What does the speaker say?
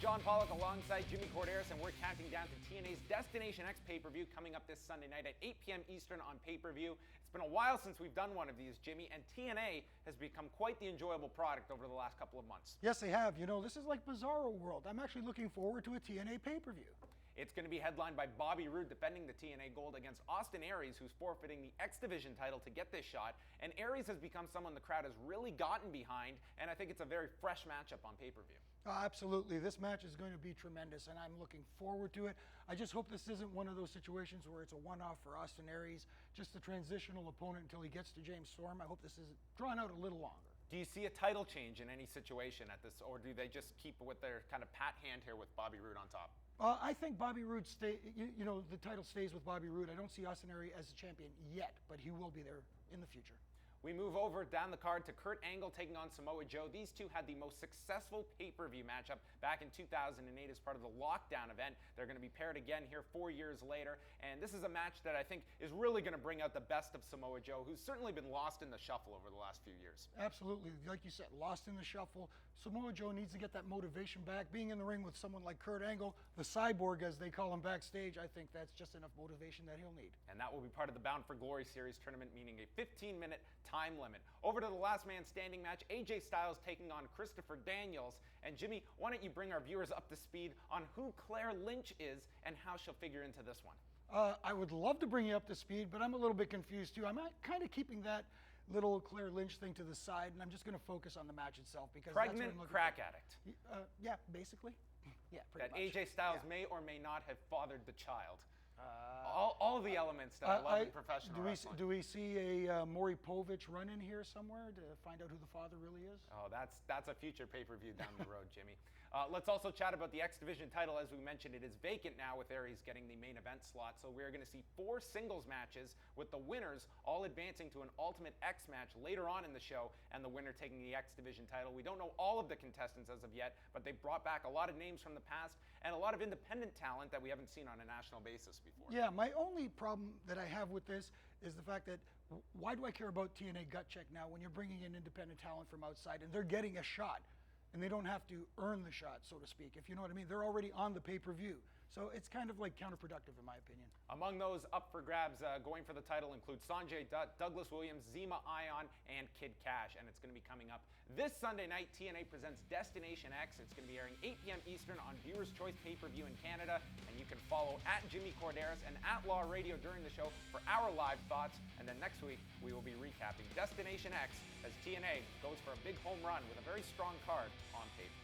John Pollock alongside Jimmy Corderas, and we're counting down to TNA's Destination X Pay-Per-View coming up this Sunday night at 8 p.m. Eastern on pay-per-view. It's been a while since we've done one of these, Jimmy, and TNA has become quite the enjoyable product over the last couple of months. Yes, they have. You know, this is like Bizarro World. I'm actually looking forward to a TNA pay-per-view. It's going to be headlined by Bobby Roode defending the TNA gold against Austin Aries, who's forfeiting the X Division title to get this shot. And Aries has become someone the crowd has really gotten behind, and I think it's a very fresh matchup on pay-per-view. Absolutely. This match is going to be tremendous, and I'm looking forward to it. I just hope this isn't one of those situations where it's a one-off for Austin Aries, just a transitional opponent until he gets to James Storm. I hope this is drawn out a little longer. Do you see a title change in any situation at this, or do they just keep with their kind of pat hand here with Bobby Roode on top? I think Bobby Roode the title stays with Bobby Roode. I don't see Austin Aries as a champion yet, but he will be there in the future. We move over down the card to Kurt Angle taking on Samoa Joe. These two had the most successful pay-per-view matchup back in 2008 as part of the Lockdown event. They're going to be paired again here 4 years later, and this is a match that I think is really going to bring out the best of Samoa Joe, who's certainly been lost in the shuffle over the last few years. Absolutely. Like you said, lost in the shuffle. Samoa Joe needs to get that motivation back. Being in the ring with someone like Kurt Angle, the cyborg as they call him backstage, I think that's just enough motivation that he'll need. And that will be part of the Bound for Glory Series tournament, meaning a 15-minute time limit. Over to the last man standing match, AJ Styles taking on Christopher Daniels. And Jimmy, why don't you bring our viewers up to speed on who Claire Lynch is and how she'll figure into this one? I would love to bring you up to speed, but I'm a little bit confused too. I'm kind of keeping that little Claire Lynch thing to the side, and I'm just going to focus on the match itself because pregnant crack addict. Yeah, basically. Yeah, pretty much. AJ Styles may or may not have fathered the child. All the elements that I love in professional wrestling. Do we see a Maury Povich run in here somewhere to find out who the father really is? Oh, that's a future pay-per-view down the road, Jimmy. Let's also chat about the X Division title. As we mentioned, it is vacant now with Aries getting the main event slot. So we're going to see 4 singles matches with the winners all advancing to an Ultimate X match later on in the show and the winner taking the X Division title. We don't know all of the contestants as of yet, but they brought back a lot of names from the past and a lot of independent talent that we haven't seen on a national basis before. Yeah, my only problem that I have with this is the fact that why do I care about TNA Gut Check now when you're bringing in independent talent from outside and they're getting a shot and they don't have to earn the shot, so to speak, if you know what I mean. They're already on the pay-per-view. So it's kind of like counterproductive in my opinion. Among those up for grabs going for the title include Sanjay Dutt, Douglas Williams, Zema Ion, and Kid Cash. And it's going to be coming up this Sunday night. TNA presents Destination X. It's going to be airing 8 p.m. Eastern on Viewer's Choice Pay-Per-View in Canada. And you can follow at Jimmy Corderas and at Law Radio during the show for our live thoughts. And then next week, we will be recapping Destination X as TNA goes for a big home run with a very strong card on tape.